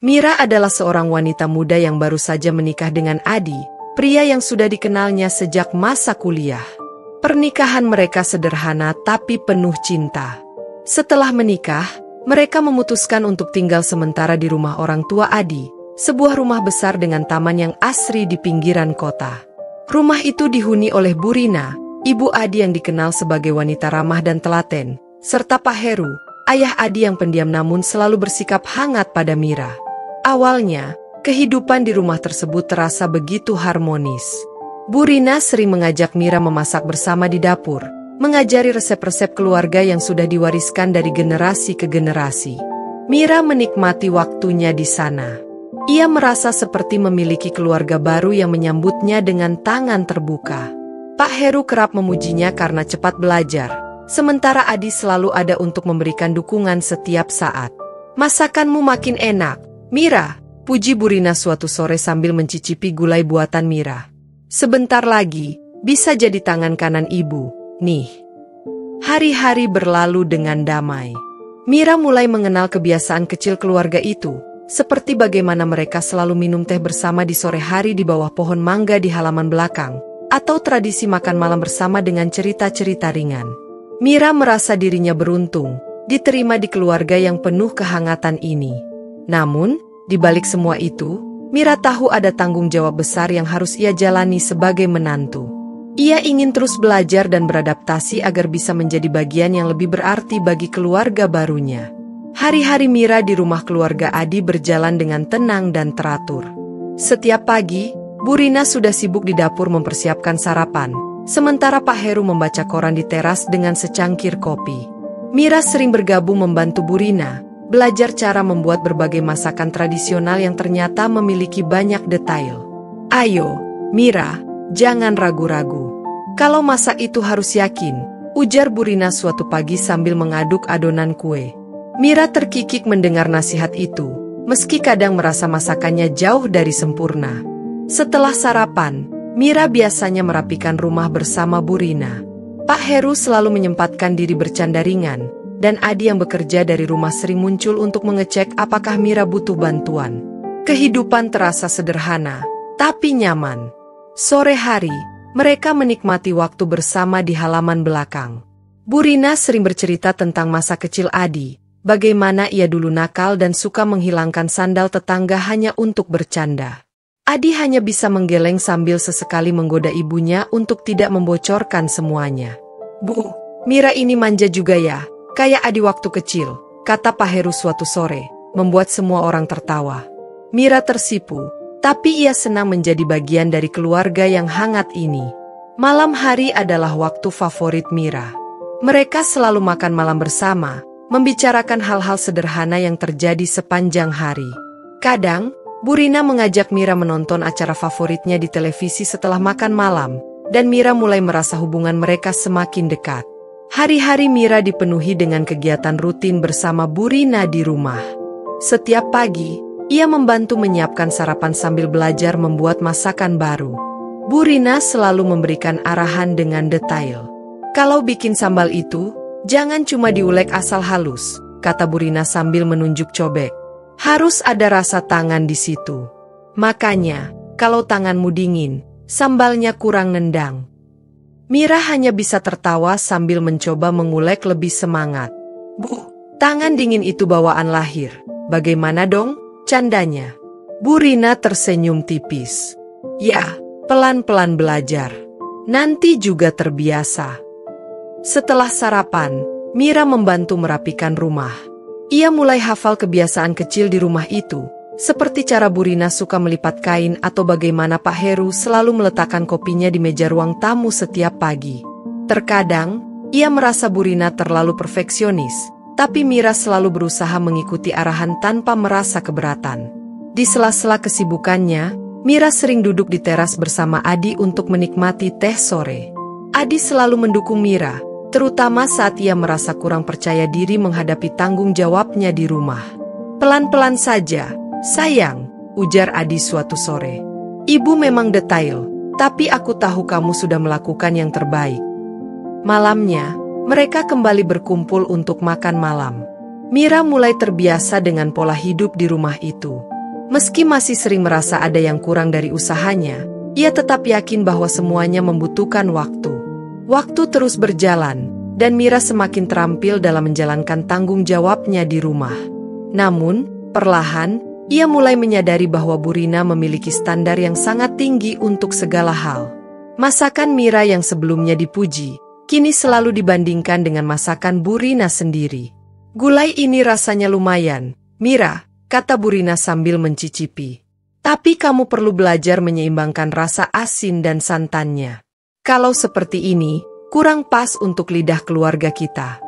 Mira adalah seorang wanita muda yang baru saja menikah dengan Adi, pria yang sudah dikenalnya sejak masa kuliah. Pernikahan mereka sederhana tapi penuh cinta. Setelah menikah, mereka memutuskan untuk tinggal sementara di rumah orang tua Adi, sebuah rumah besar dengan taman yang asri di pinggiran kota. Rumah itu dihuni oleh Bu Rina, ibu Adi yang dikenal sebagai wanita ramah dan telaten, serta Pak Heru, ayah Adi yang pendiam namun selalu bersikap hangat pada Mira. Awalnya, kehidupan di rumah tersebut terasa begitu harmonis. Bu Rina sering mengajak Mira memasak bersama di dapur, mengajari resep-resep keluarga yang sudah diwariskan dari generasi ke generasi. Mira menikmati waktunya di sana. Ia merasa seperti memiliki keluarga baru yang menyambutnya dengan tangan terbuka. Pak Heru kerap memujinya karena cepat belajar, sementara Adi selalu ada untuk memberikan dukungan setiap saat. "Masakanmu makin enak, Mira," puji Bu Rina suatu sore sambil mencicipi gulai buatan Mira. "Sebentar lagi, bisa jadi tangan kanan ibu, nih." Hari-hari berlalu dengan damai. Mira mulai mengenal kebiasaan kecil keluarga itu, seperti bagaimana mereka selalu minum teh bersama di sore hari di bawah pohon mangga di halaman belakang, atau tradisi makan malam bersama dengan cerita-cerita ringan. Mira merasa dirinya beruntung, diterima di keluarga yang penuh kehangatan ini. Namun, di balik semua itu, Mira tahu ada tanggung jawab besar yang harus ia jalani sebagai menantu. Ia ingin terus belajar dan beradaptasi agar bisa menjadi bagian yang lebih berarti bagi keluarga barunya. Hari-hari Mira di rumah keluarga Adi berjalan dengan tenang dan teratur. Setiap pagi, Bu Rina sudah sibuk di dapur mempersiapkan sarapan, sementara Pak Heru membaca koran di teras dengan secangkir kopi. Mira sering bergabung membantu Bu Rina, belajar cara membuat berbagai masakan tradisional yang ternyata memiliki banyak detail. "Ayo, Mira, jangan ragu-ragu. Kalau masak itu harus yakin," ujar Bu Rina suatu pagi sambil mengaduk adonan kue. Mira terkikik mendengar nasihat itu, meski kadang merasa masakannya jauh dari sempurna. Setelah sarapan, Mira biasanya merapikan rumah bersama Bu Rina. Pak Heru selalu menyempatkan diri bercanda ringan, dan Adi yang bekerja dari rumah sering muncul untuk mengecek apakah Mira butuh bantuan. Kehidupan terasa sederhana, tapi nyaman. Sore hari, mereka menikmati waktu bersama di halaman belakang. Bu Rina sering bercerita tentang masa kecil Adi, bagaimana ia dulu nakal dan suka menghilangkan sandal tetangga hanya untuk bercanda. Adi hanya bisa menggeleng sambil sesekali menggoda ibunya untuk tidak membocorkan semuanya. "Bu, Mira ini manja juga ya, kayak Adi waktu kecil," kata Pak Heru suatu sore, membuat semua orang tertawa. Mira tersipu, tapi ia senang menjadi bagian dari keluarga yang hangat ini. Malam hari adalah waktu favorit Mira. Mereka selalu makan malam bersama, membicarakan hal-hal sederhana yang terjadi sepanjang hari. Kadang, Bu Rina mengajak Mira menonton acara favoritnya di televisi setelah makan malam, dan Mira mulai merasa hubungan mereka semakin dekat. Hari-hari Mira dipenuhi dengan kegiatan rutin bersama Bu Rina di rumah. Setiap pagi, ia membantu menyiapkan sarapan sambil belajar membuat masakan baru. Bu Rina selalu memberikan arahan dengan detail. "Kalau bikin sambal itu, jangan cuma diulek asal halus," kata Bu Rina sambil menunjuk cobek. "Harus ada rasa tangan di situ. Makanya, kalau tanganmu dingin, sambalnya kurang nendang." Mira hanya bisa tertawa sambil mencoba mengulek lebih semangat. "Bu, tangan dingin itu bawaan lahir. Bagaimana dong?" candanya. Bu Rina tersenyum tipis. "Ya, pelan-pelan belajar. Nanti juga terbiasa." Setelah sarapan, Mira membantu merapikan rumah. Ia mulai hafal kebiasaan kecil di rumah itu, seperti cara Bu Rina suka melipat kain atau bagaimana Pak Heru selalu meletakkan kopinya di meja ruang tamu setiap pagi. Terkadang, ia merasa Bu Rina terlalu perfeksionis, tapi Mira selalu berusaha mengikuti arahan tanpa merasa keberatan. Di sela-sela kesibukannya, Mira sering duduk di teras bersama Adi untuk menikmati teh sore. Adi selalu mendukung Mira, terutama saat ia merasa kurang percaya diri menghadapi tanggung jawabnya di rumah. "Pelan-pelan saja, sayang," ujar Adi suatu sore. "Ibu memang detail, tapi aku tahu kamu sudah melakukan yang terbaik." Malamnya, mereka kembali berkumpul untuk makan malam. Mira mulai terbiasa dengan pola hidup di rumah itu. Meski masih sering merasa ada yang kurang dari usahanya, ia tetap yakin bahwa semuanya membutuhkan waktu. Waktu terus berjalan, dan Mira semakin terampil dalam menjalankan tanggung jawabnya di rumah. Namun, perlahan, ia mulai menyadari bahwa Bu Rina memiliki standar yang sangat tinggi untuk segala hal. Masakan Mira yang sebelumnya dipuji, kini selalu dibandingkan dengan masakan Bu Rina sendiri. "Gulai ini rasanya lumayan, Mira," kata Bu Rina sambil mencicipi. "Tapi kamu perlu belajar menyeimbangkan rasa asin dan santannya. Kalau seperti ini, kurang pas untuk lidah keluarga kita."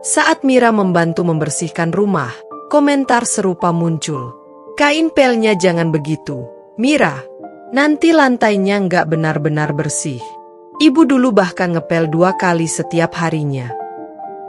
Saat Mira membantu membersihkan rumah, komentar serupa muncul. "Kain pelnya jangan begitu, Mira. Nanti lantainya nggak benar-benar bersih. Ibu dulu bahkan ngepel 2 kali setiap harinya."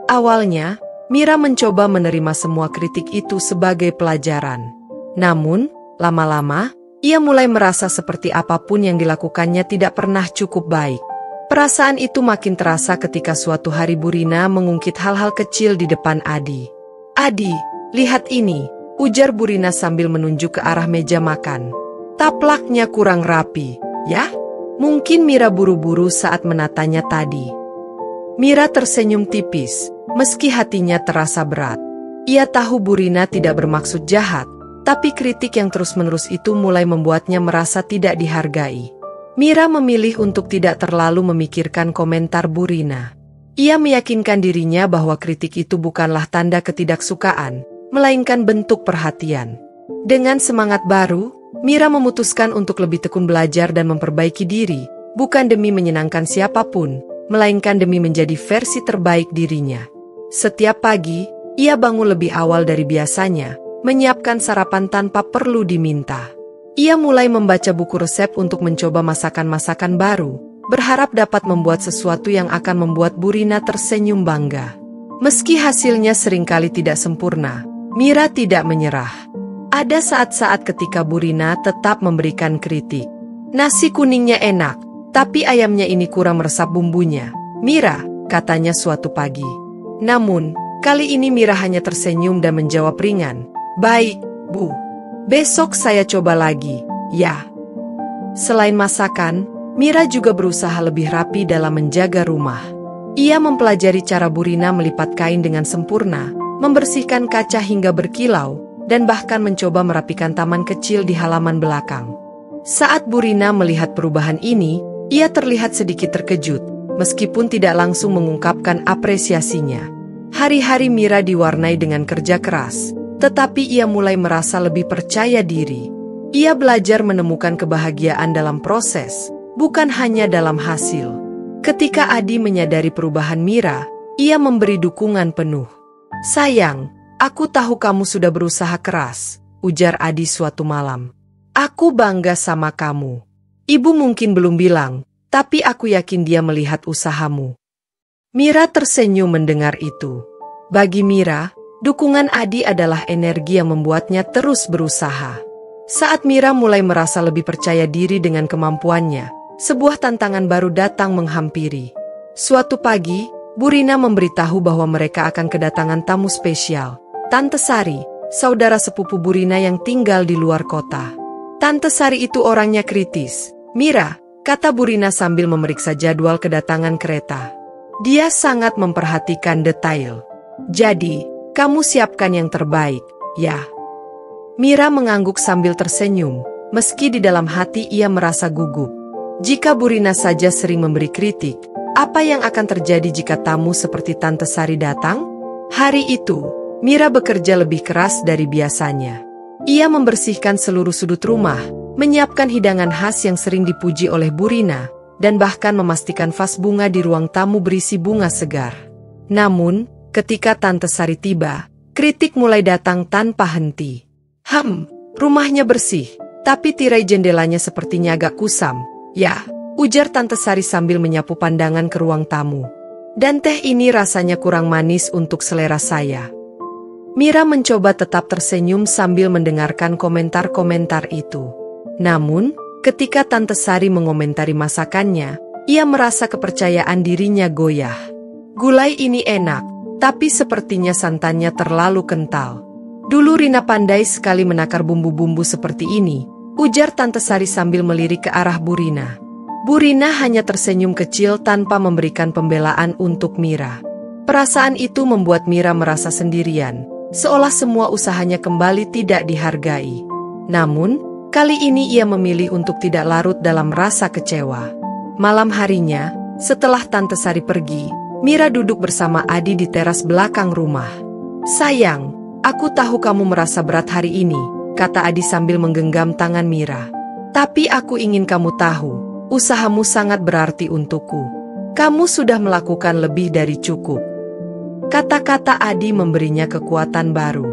Awalnya, Mira mencoba menerima semua kritik itu sebagai pelajaran. Namun, lama-lama, ia mulai merasa seperti apapun yang dilakukannya tidak pernah cukup baik. Perasaan itu makin terasa ketika suatu hari Bu Rina mengungkit hal-hal kecil di depan Adi. "Adi, lihat ini," ujar Bu Rina sambil menunjuk ke arah meja makan. "Taplaknya kurang rapi, ya?" Mungkin Mira buru-buru saat menatanya tadi. Mira tersenyum tipis, meski hatinya terasa berat. Ia tahu Bu Rina tidak bermaksud jahat, tapi kritik yang terus-menerus itu mulai membuatnya merasa tidak dihargai. Mira memilih untuk tidak terlalu memikirkan komentar Bu Rina. Ia meyakinkan dirinya bahwa kritik itu bukanlah tanda ketidaksukaan, melainkan bentuk perhatian. Dengan semangat baru, Mira memutuskan untuk lebih tekun belajar dan memperbaiki diri, bukan demi menyenangkan siapapun, melainkan demi menjadi versi terbaik dirinya. Setiap pagi, ia bangun lebih awal dari biasanya, menyiapkan sarapan tanpa perlu diminta. Ia mulai membaca buku resep untuk mencoba masakan-masakan baru, berharap dapat membuat sesuatu yang akan membuat Bu Rina tersenyum bangga. Meski hasilnya seringkali tidak sempurna, Mira tidak menyerah. Ada saat-saat ketika Bu Rina tetap memberikan kritik. "Nasi kuningnya enak, tapi ayamnya ini kurang meresap bumbunya, Mira," katanya suatu pagi. Namun, kali ini Mira hanya tersenyum dan menjawab ringan, "Baik, Bu. Besok saya coba lagi, ya." Selain masakan, Mira juga berusaha lebih rapi dalam menjaga rumah. Ia mempelajari cara Bu Rina melipat kain dengan sempurna, membersihkan kaca hingga berkilau, dan bahkan mencoba merapikan taman kecil di halaman belakang. Saat Bu Rina melihat perubahan ini, ia terlihat sedikit terkejut, meskipun tidak langsung mengungkapkan apresiasinya. Hari-hari Mira diwarnai dengan kerja keras, tetapi ia mulai merasa lebih percaya diri. Ia belajar menemukan kebahagiaan dalam proses, bukan hanya dalam hasil. Ketika Adi menyadari perubahan Mira, ia memberi dukungan penuh. "Sayang, aku tahu kamu sudah berusaha keras," ujar Adi suatu malam. "Aku bangga sama kamu. Ibu mungkin belum bilang, tapi aku yakin dia melihat usahamu." Mira tersenyum mendengar itu. Bagi Mira, dukungan Adi adalah energi yang membuatnya terus berusaha. Saat Mira mulai merasa lebih percaya diri dengan kemampuannya, sebuah tantangan baru datang menghampiri. Suatu pagi, Bu Rina memberitahu bahwa mereka akan kedatangan tamu spesial, Tante Sari, saudara sepupu Bu Rina yang tinggal di luar kota. Tante Sari itu orangnya kritis, Mira, kata Bu Rina sambil memeriksa jadwal kedatangan kereta. Dia sangat memperhatikan detail. "Jadi, kamu siapkan yang terbaik, ya?" Mira mengangguk sambil tersenyum, meski di dalam hati ia merasa gugup. Jika Bu Rina saja sering memberi kritik, apa yang akan terjadi jika tamu seperti Tante Sari datang? Hari itu, Mira bekerja lebih keras dari biasanya. Ia membersihkan seluruh sudut rumah, menyiapkan hidangan khas yang sering dipuji oleh Bu Rina, dan bahkan memastikan vas bunga di ruang tamu berisi bunga segar. Namun, ketika Tante Sari tiba, kritik mulai datang tanpa henti. Rumahnya bersih, tapi tirai jendelanya sepertinya agak kusam, ya," ujar Tante Sari sambil menyapu pandangan ke ruang tamu. "Dan teh ini rasanya kurang manis untuk selera saya." Mira mencoba tetap tersenyum sambil mendengarkan komentar-komentar itu. Namun, ketika Tante Sari mengomentari masakannya, Ia merasa kepercayaan dirinya goyah. Gulai ini enak, tapi sepertinya santannya terlalu kental. Dulu Rina pandai sekali menakar bumbu-bumbu seperti ini, ujar Tante Sari sambil melirik ke arah Bu Rina. Bu Rina hanya tersenyum kecil tanpa memberikan pembelaan untuk Mira. Perasaan itu membuat Mira merasa sendirian, seolah semua usahanya kembali tidak dihargai. Namun, kali ini ia memilih untuk tidak larut dalam rasa kecewa. Malam harinya, setelah Tante Sari pergi, Mira duduk bersama Adi di teras belakang rumah. "Sayang, aku tahu kamu merasa berat hari ini," kata Adi sambil menggenggam tangan Mira. "Tapi aku ingin kamu tahu, usahamu sangat berarti untukku. Kamu sudah melakukan lebih dari cukup." Kata-kata Adi memberinya kekuatan baru.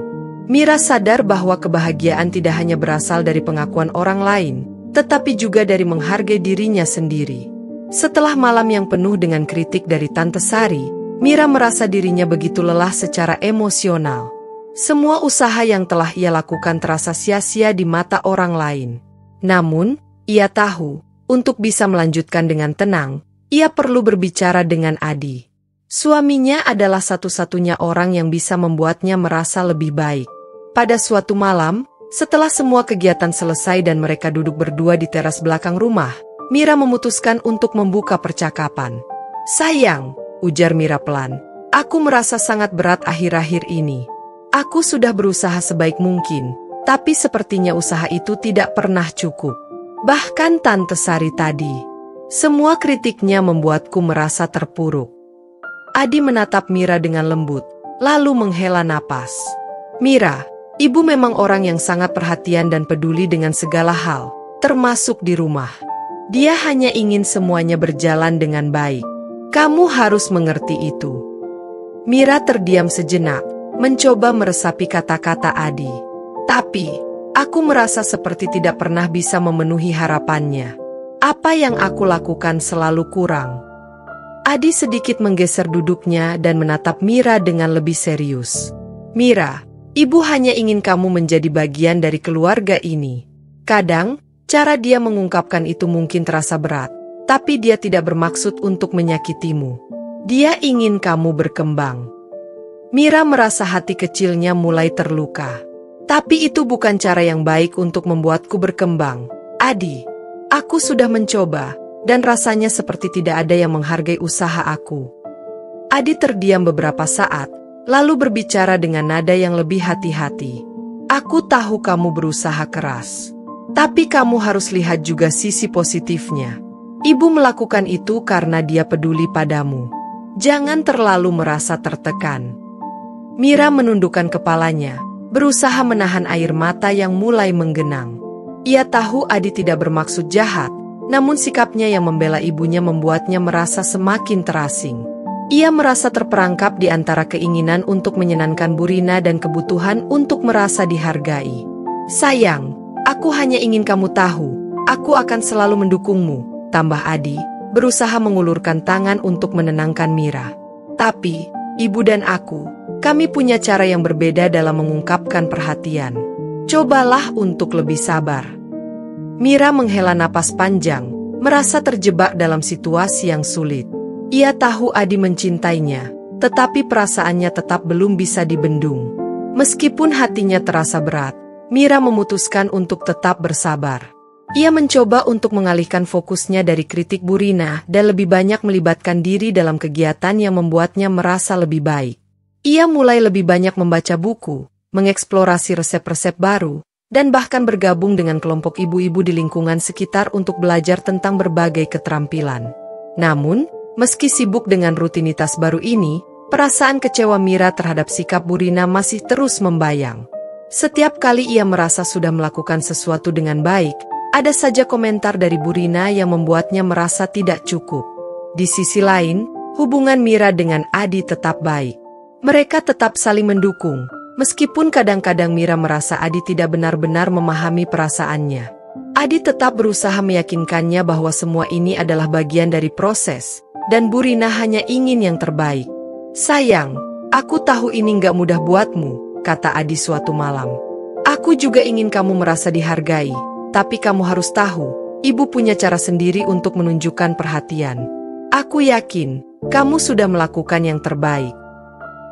Mira sadar bahwa kebahagiaan tidak hanya berasal dari pengakuan orang lain, tetapi juga dari menghargai dirinya sendiri. Setelah malam yang penuh dengan kritik dari Tante Sari, Mira merasa dirinya begitu lelah secara emosional. Semua usaha yang telah ia lakukan terasa sia-sia di mata orang lain. Namun, ia tahu, untuk bisa melanjutkan dengan tenang, ia perlu berbicara dengan Adi. Suaminya adalah satu-satunya orang yang bisa membuatnya merasa lebih baik. Pada suatu malam, setelah semua kegiatan selesai dan mereka duduk berdua di teras belakang rumah, Mira memutuskan untuk membuka percakapan. "Sayang," ujar Mira pelan, "aku merasa sangat berat akhir-akhir ini. Aku sudah berusaha sebaik mungkin, tapi sepertinya usaha itu tidak pernah cukup. Bahkan Tante Sari tadi. Semua kritiknya membuatku merasa terpuruk." Adi menatap Mira dengan lembut, lalu menghela napas. "Mira, ibu memang orang yang sangat perhatian dan peduli dengan segala hal, termasuk di rumah. Dia hanya ingin semuanya berjalan dengan baik. Kamu harus mengerti itu." Mira terdiam sejenak, mencoba meresapi kata-kata Adi. "Tapi, aku merasa seperti tidak pernah bisa memenuhi harapannya. Apa yang aku lakukan selalu kurang." Adi sedikit menggeser duduknya dan menatap Mira dengan lebih serius. "Mira, ibu hanya ingin kamu menjadi bagian dari keluarga ini. Kadang, cara dia mengungkapkan itu mungkin terasa berat, tapi dia tidak bermaksud untuk menyakitimu. Dia ingin kamu berkembang." Mira merasa hati kecilnya mulai terluka. "Tapi itu bukan cara yang baik untuk membuatku berkembang, Adi. Aku sudah mencoba, dan rasanya seperti tidak ada yang menghargai usaha aku." Adi terdiam beberapa saat, lalu berbicara dengan nada yang lebih hati-hati. "Aku tahu kamu berusaha keras. Tapi kamu harus lihat juga sisi positifnya. Ibu melakukan itu karena dia peduli padamu. Jangan terlalu merasa tertekan." Mira menundukkan kepalanya, berusaha menahan air mata yang mulai menggenang. Ia tahu Adi tidak bermaksud jahat, namun sikapnya yang membela ibunya membuatnya merasa semakin terasing. Ia merasa terperangkap di antara keinginan untuk menyenangkan Bu Rina dan kebutuhan untuk merasa dihargai. "Sayang, aku hanya ingin kamu tahu, aku akan selalu mendukungmu," tambah Adi, berusaha mengulurkan tangan untuk menenangkan Mira. "Tapi, ibu dan aku, kami punya cara yang berbeda dalam mengungkapkan perhatian. Cobalah untuk lebih sabar." Mira menghela napas panjang, merasa terjebak dalam situasi yang sulit. Ia tahu Adi mencintainya, tetapi perasaannya tetap belum bisa dibendung. Meskipun hatinya terasa berat, Mira memutuskan untuk tetap bersabar. Ia mencoba untuk mengalihkan fokusnya dari kritik Bu Rina dan lebih banyak melibatkan diri dalam kegiatan yang membuatnya merasa lebih baik. Ia mulai lebih banyak membaca buku, mengeksplorasi resep-resep baru, dan bahkan bergabung dengan kelompok ibu-ibu di lingkungan sekitar untuk belajar tentang berbagai keterampilan. Namun, meski sibuk dengan rutinitas baru ini, perasaan kecewa Mira terhadap sikap Bu Rina masih terus membayang. Setiap kali ia merasa sudah melakukan sesuatu dengan baik, ada saja komentar dari Bu Rina yang membuatnya merasa tidak cukup. Di sisi lain, hubungan Mira dengan Adi tetap baik. Mereka tetap saling mendukung, meskipun kadang-kadang Mira merasa Adi tidak benar-benar memahami perasaannya. Adi tetap berusaha meyakinkannya bahwa semua ini adalah bagian dari proses, dan Bu Rina hanya ingin yang terbaik. "Sayang, aku tahu ini nggak mudah buatmu," kata Adi suatu malam. "Aku juga ingin kamu merasa dihargai, tapi kamu harus tahu, ibu punya cara sendiri untuk menunjukkan perhatian. Aku yakin, kamu sudah melakukan yang terbaik.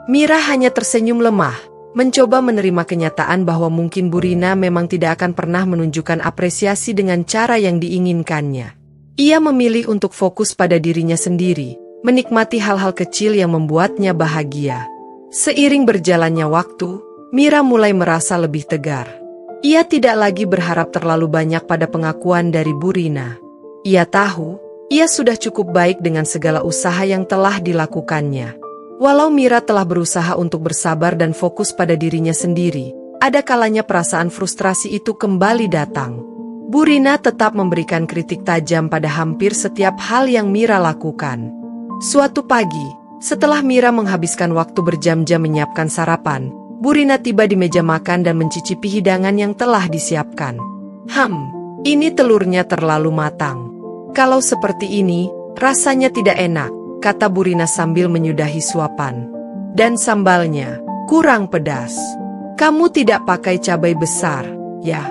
Mira hanya tersenyum lemah, mencoba menerima kenyataan bahwa mungkin Burina memang tidak akan pernah menunjukkan apresiasi dengan cara yang diinginkannya. Ia memilih untuk fokus pada dirinya sendiri, menikmati hal-hal kecil yang membuatnya bahagia. Seiring berjalannya waktu, Mira mulai merasa lebih tegar. Ia tidak lagi berharap terlalu banyak pada pengakuan dari Burina. Ia tahu, ia sudah cukup baik dengan segala usaha yang telah dilakukannya. Walau Mira telah berusaha untuk bersabar dan fokus pada dirinya sendiri, ada kalanya perasaan frustrasi itu kembali datang. Burina tetap memberikan kritik tajam pada hampir setiap hal yang Mira lakukan. Suatu pagi, setelah Mira menghabiskan waktu berjam-jam menyiapkan sarapan, Burina tiba di meja makan dan mencicipi hidangan yang telah disiapkan. Ini telurnya terlalu matang. Kalau seperti ini, rasanya tidak enak, kata Burina sambil menyudahi suapan. Dan sambalnya, kurang pedas. Kamu tidak pakai cabai besar, ya?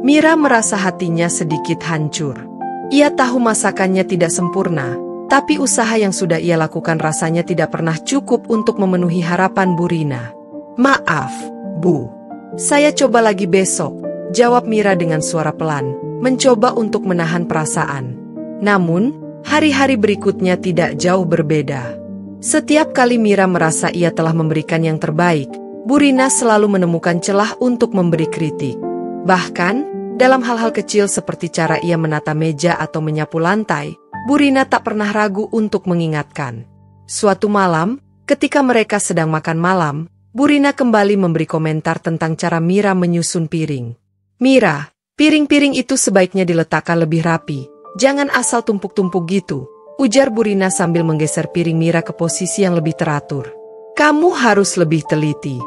Mira merasa hatinya sedikit hancur. Ia tahu masakannya tidak sempurna, tapi usaha yang sudah ia lakukan rasanya tidak pernah cukup untuk memenuhi harapan Burina. Maaf, Bu. Saya coba lagi besok, jawab Mira dengan suara pelan, mencoba untuk menahan perasaan. Namun, hari-hari berikutnya tidak jauh berbeda. Setiap kali Mira merasa ia telah memberikan yang terbaik, Burina selalu menemukan celah untuk memberi kritik. Bahkan, dalam hal-hal kecil seperti cara ia menata meja atau menyapu lantai, Burina tak pernah ragu untuk mengingatkan. Suatu malam, ketika mereka sedang makan malam, Burina kembali memberi komentar tentang cara Mira menyusun piring. Mira, piring-piring itu sebaiknya diletakkan lebih rapi, jangan asal tumpuk-tumpuk gitu, ujar Burina sambil menggeser piring Mira ke posisi yang lebih teratur. Kamu harus lebih teliti.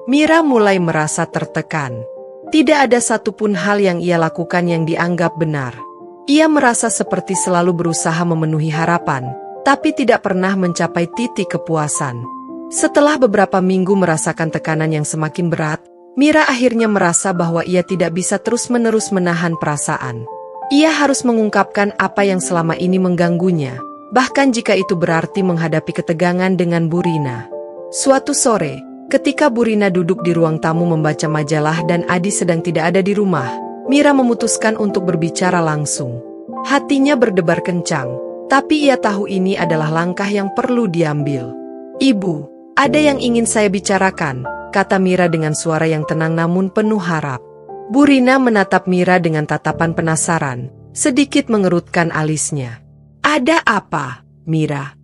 Mira mulai merasa tertekan. Tidak ada satupun hal yang ia lakukan yang dianggap benar. Ia merasa seperti selalu berusaha memenuhi harapan, tapi tidak pernah mencapai titik kepuasan. Setelah beberapa minggu merasakan tekanan yang semakin berat, Mira akhirnya merasa bahwa ia tidak bisa terus-menerus menahan perasaan. Ia harus mengungkapkan apa yang selama ini mengganggunya, bahkan jika itu berarti menghadapi ketegangan dengan Burina. Suatu sore, ketika Burina duduk di ruang tamu membaca majalah dan Adi sedang tidak ada di rumah, Mira memutuskan untuk berbicara langsung. Hatinya berdebar kencang, tapi ia tahu ini adalah langkah yang perlu diambil. Ibu, ada yang ingin saya bicarakan, kata Mira dengan suara yang tenang namun penuh harap. Burina menatap Mira dengan tatapan penasaran, sedikit mengerutkan alisnya. Ada apa, Mira?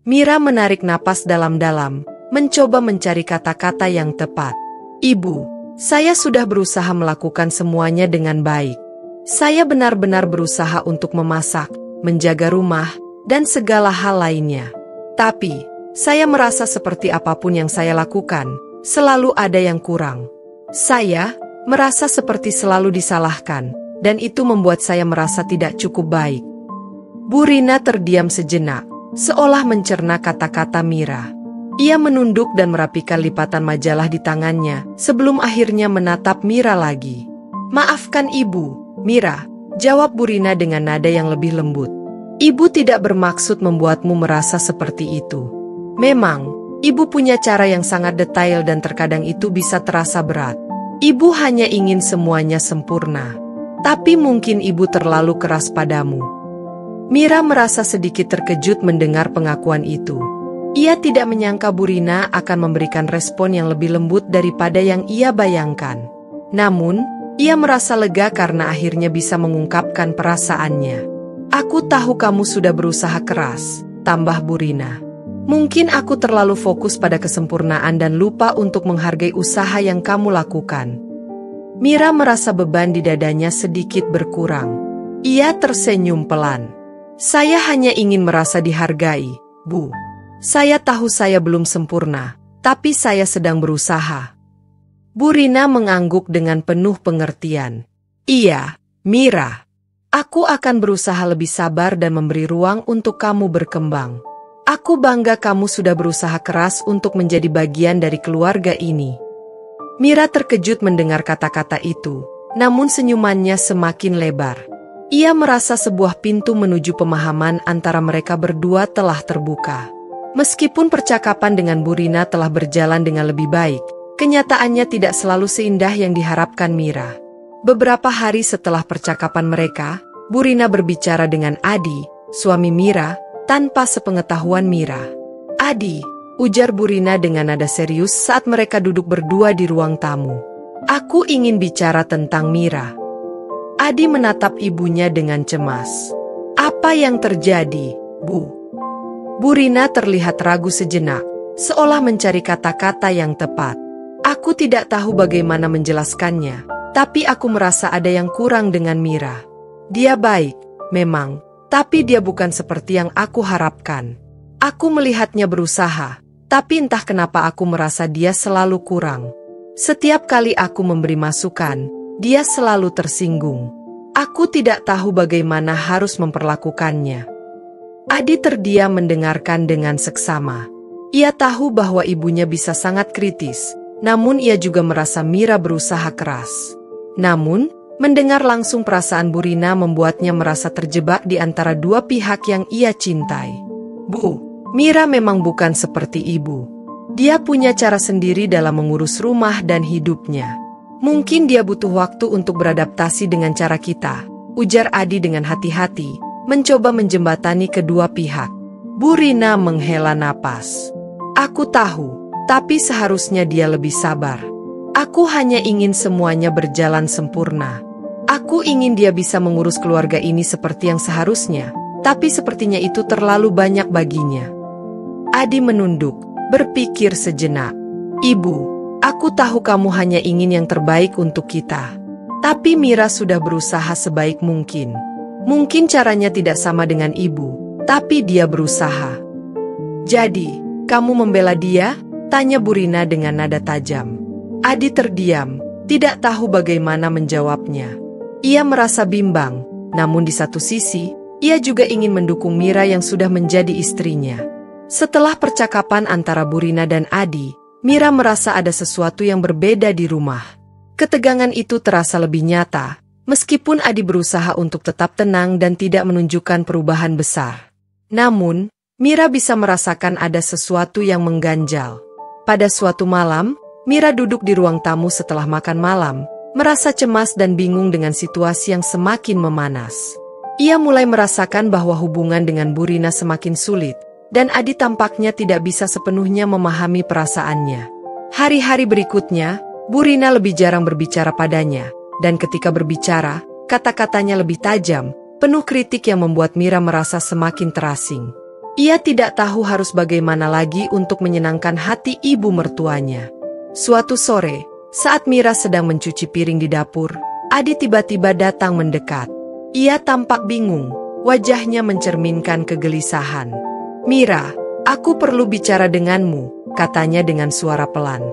Mira menarik napas dalam-dalam, mencoba mencari kata-kata yang tepat. Ibu, saya sudah berusaha melakukan semuanya dengan baik. Saya benar-benar berusaha untuk memasak, menjaga rumah, dan segala hal lainnya. Tapi, saya merasa seperti apapun yang saya lakukan, selalu ada yang kurang. Saya merasa seperti selalu disalahkan, dan itu membuat saya merasa tidak cukup baik. Burina terdiam sejenak, seolah mencerna kata-kata Mira. Ia menunduk dan merapikan lipatan majalah di tangannya, sebelum akhirnya menatap Mira lagi. Maafkan ibu, Mira, jawab Burina dengan nada yang lebih lembut. Ibu tidak bermaksud membuatmu merasa seperti itu. Memang, ibu punya cara yang sangat detail dan terkadang itu bisa terasa berat. Ibu hanya ingin semuanya sempurna. Tapi mungkin ibu terlalu keras padamu. Mira merasa sedikit terkejut mendengar pengakuan itu. Ia tidak menyangka Burina akan memberikan respon yang lebih lembut daripada yang ia bayangkan. Namun, ia merasa lega karena akhirnya bisa mengungkapkan perasaannya. Aku tahu kamu sudah berusaha keras, tambah Burina. Mungkin aku terlalu fokus pada kesempurnaan dan lupa untuk menghargai usaha yang kamu lakukan. Mira merasa beban di dadanya sedikit berkurang. Ia tersenyum pelan. Saya hanya ingin merasa dihargai, Bu. Saya tahu saya belum sempurna, tapi saya sedang berusaha. Burina mengangguk dengan penuh pengertian. Iya, Mira. Aku akan berusaha lebih sabar dan memberi ruang untuk kamu berkembang. Aku bangga kamu sudah berusaha keras untuk menjadi bagian dari keluarga ini. Mira terkejut mendengar kata-kata itu. namun senyumannya semakin lebar. Ia merasa sebuah pintu menuju pemahaman antara mereka berdua telah terbuka. Meskipun percakapan dengan Bu Rina telah berjalan dengan lebih baik, kenyataannya tidak selalu seindah yang diharapkan Mira. Beberapa hari setelah percakapan mereka, Bu Rina berbicara dengan Adi, suami Mira, tanpa sepengetahuan Mira. "Adi," ujar Bu Rina dengan nada serius saat mereka duduk berdua di ruang tamu. "Aku ingin bicara tentang Mira." Adi menatap ibunya dengan cemas. "Apa yang terjadi, Bu?" Bu Rina terlihat ragu sejenak, seolah mencari kata-kata yang tepat. "Aku tidak tahu bagaimana menjelaskannya, tapi aku merasa ada yang kurang dengan Mira. Dia baik, memang, tapi dia bukan seperti yang aku harapkan. Aku melihatnya berusaha, tapi entah kenapa aku merasa dia selalu kurang. Setiap kali aku memberi masukan, dia selalu tersinggung. Aku tidak tahu bagaimana harus memperlakukannya." Adi terdiam mendengarkan dengan seksama. Ia tahu bahwa ibunya bisa sangat kritis, namun ia juga merasa Mira berusaha keras. Namun, mendengar langsung perasaan Bu Rina membuatnya merasa terjebak di antara dua pihak yang ia cintai. "Bu, Mira memang bukan seperti ibu. Dia punya cara sendiri dalam mengurus rumah dan hidupnya. Mungkin dia butuh waktu untuk beradaptasi dengan cara kita," ujar Adi dengan hati-hati, mencoba menjembatani kedua pihak. Bu Rina menghela napas. "Aku tahu, tapi seharusnya dia lebih sabar. Aku hanya ingin semuanya berjalan sempurna. Aku ingin dia bisa mengurus keluarga ini seperti yang seharusnya, tapi sepertinya itu terlalu banyak baginya." Adi menunduk, berpikir sejenak. "Ibu, aku tahu kamu hanya ingin yang terbaik untuk kita. Tapi Mira sudah berusaha sebaik mungkin. Mungkin caranya tidak sama dengan ibu, tapi dia berusaha." "Jadi, kamu membela dia?" tanya Bu Rina dengan nada tajam. Adi terdiam, tidak tahu bagaimana menjawabnya. Ia merasa bimbang, namun di satu sisi, ia juga ingin mendukung Mira yang sudah menjadi istrinya. Setelah percakapan antara Bu Rina dan Adi, Mira merasa ada sesuatu yang berbeda di rumah. Ketegangan itu terasa lebih nyata, meskipun Adi berusaha untuk tetap tenang dan tidak menunjukkan perubahan besar. Namun, Mira bisa merasakan ada sesuatu yang mengganjal. Pada suatu malam, Mira duduk di ruang tamu setelah makan malam, merasa cemas dan bingung dengan situasi yang semakin memanas. Ia mulai merasakan bahwa hubungan dengan Bu Rina semakin sulit, dan Adi tampaknya tidak bisa sepenuhnya memahami perasaannya. Hari-hari berikutnya, Bu Rina lebih jarang berbicara padanya, dan ketika berbicara, kata-katanya lebih tajam, penuh kritik yang membuat Mira merasa semakin terasing. Ia tidak tahu harus bagaimana lagi untuk menyenangkan hati ibu mertuanya. Suatu sore, saat Mira sedang mencuci piring di dapur, Adi tiba-tiba datang mendekat. Ia tampak bingung, wajahnya mencerminkan kegelisahan. "Mira, aku perlu bicara denganmu," katanya dengan suara pelan.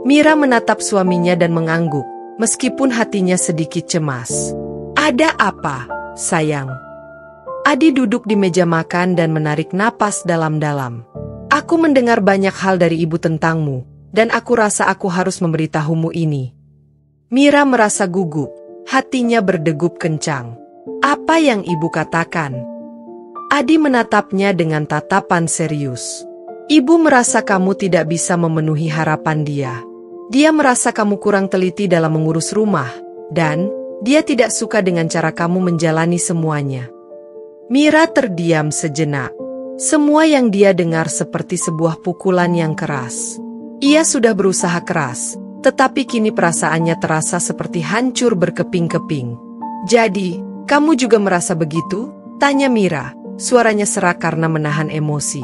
Mira menatap suaminya dan mengangguk, meskipun hatinya sedikit cemas. "Ada apa, sayang?" Adi duduk di meja makan dan menarik napas dalam-dalam. "Aku mendengar banyak hal dari ibu tentangmu, dan aku rasa aku harus memberitahumu ini." Mira merasa gugup, hatinya berdegup kencang. "Apa yang ibu katakan?" Adi menatapnya dengan tatapan serius. "Ibu merasa kamu tidak bisa memenuhi harapan dia. Dia merasa kamu kurang teliti dalam mengurus rumah, dan dia tidak suka dengan cara kamu menjalani semuanya." Mira terdiam sejenak. Semua yang dia dengar seperti sebuah pukulan yang keras. Ia sudah berusaha keras, tetapi kini perasaannya terasa seperti hancur berkeping-keping. "Jadi, kamu juga merasa begitu?" tanya Mira, suaranya serak karena menahan emosi.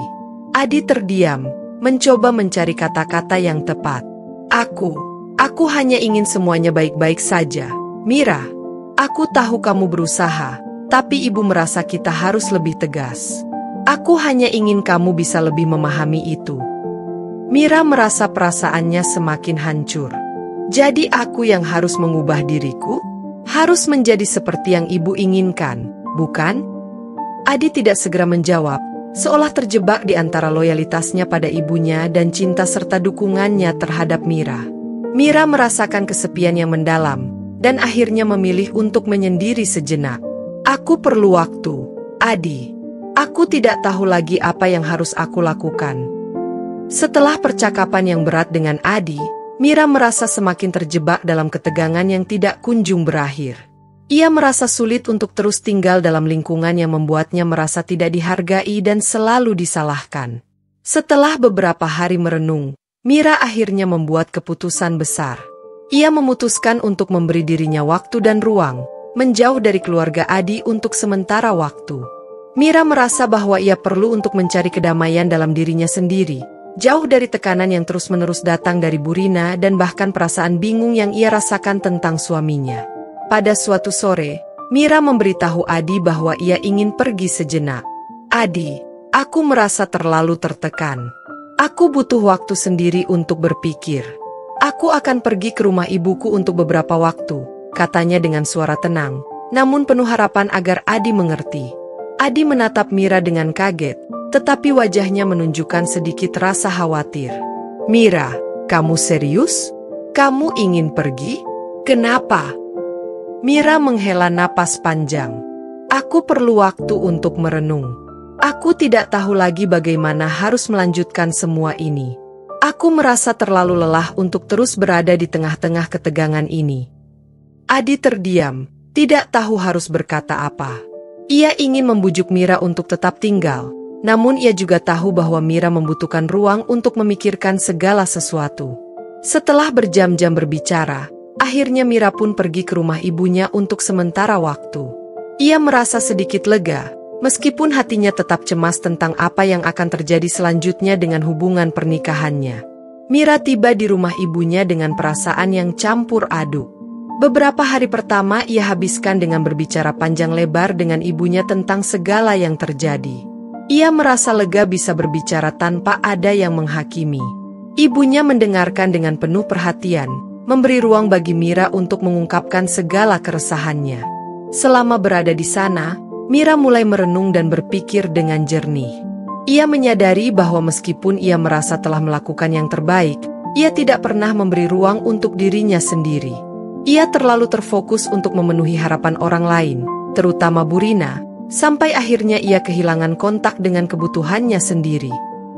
Adi terdiam, mencoba mencari kata-kata yang tepat. Aku hanya ingin semuanya baik-baik saja. Mira, aku tahu kamu berusaha, tapi ibu merasa kita harus lebih tegas. Aku hanya ingin kamu bisa lebih memahami itu." Mira merasa perasaannya semakin hancur. "Jadi aku yang harus mengubah diriku? Harus menjadi seperti yang ibu inginkan, bukan?" Adi tidak segera menjawab, seolah terjebak di antara loyalitasnya pada ibunya dan cinta serta dukungannya terhadap Mira. Mira merasakan kesepian yang mendalam, dan akhirnya memilih untuk menyendiri sejenak. Aku perlu waktu, Adi. Aku tidak tahu lagi apa yang harus aku lakukan. Setelah percakapan yang berat dengan Adi, Mira merasa semakin terjebak dalam ketegangan yang tidak kunjung berakhir. Ia merasa sulit untuk terus tinggal dalam lingkungan yang membuatnya merasa tidak dihargai dan selalu disalahkan. Setelah beberapa hari merenung, Mira akhirnya membuat keputusan besar. Ia memutuskan untuk memberi dirinya waktu dan ruang, menjauh dari keluarga Adi untuk sementara waktu. Mira merasa bahwa ia perlu untuk mencari kedamaian dalam dirinya sendiri, jauh dari tekanan yang terus-menerus datang dari Burina dan bahkan perasaan bingung yang ia rasakan tentang suaminya. Pada suatu sore, Mira memberitahu Adi bahwa ia ingin pergi sejenak. Adi, aku merasa terlalu tertekan. Aku butuh waktu sendiri untuk berpikir. Aku akan pergi ke rumah ibuku untuk beberapa waktu, katanya dengan suara tenang, namun penuh harapan agar Adi mengerti. Adi menatap Mira dengan kaget, tetapi wajahnya menunjukkan sedikit rasa khawatir. Mira, kamu serius? Kamu ingin pergi? Kenapa? Mira menghela napas panjang. Aku perlu waktu untuk merenung. Aku tidak tahu lagi bagaimana harus melanjutkan semua ini. Aku merasa terlalu lelah untuk terus berada di tengah-tengah ketegangan ini. Adi terdiam, tidak tahu harus berkata apa. Ia ingin membujuk Mira untuk tetap tinggal, namun ia juga tahu bahwa Mira membutuhkan ruang untuk memikirkan segala sesuatu. Setelah berjam-jam berbicara, akhirnya Mira pun pergi ke rumah ibunya untuk sementara waktu. Ia merasa sedikit lega, meskipun hatinya tetap cemas tentang apa yang akan terjadi selanjutnya dengan hubungan pernikahannya. Mira tiba di rumah ibunya dengan perasaan yang campur aduk. Beberapa hari pertama ia habiskan dengan berbicara panjang lebar dengan ibunya tentang segala yang terjadi. Ia merasa lega bisa berbicara tanpa ada yang menghakimi. Ibunya mendengarkan dengan penuh perhatian, memberi ruang bagi Mira untuk mengungkapkan segala keresahannya. Selama berada di sana, Mira mulai merenung dan berpikir dengan jernih. Ia menyadari bahwa meskipun ia merasa telah melakukan yang terbaik, ia tidak pernah memberi ruang untuk dirinya sendiri. Ia terlalu terfokus untuk memenuhi harapan orang lain, terutama Burina, sampai akhirnya ia kehilangan kontak dengan kebutuhannya sendiri.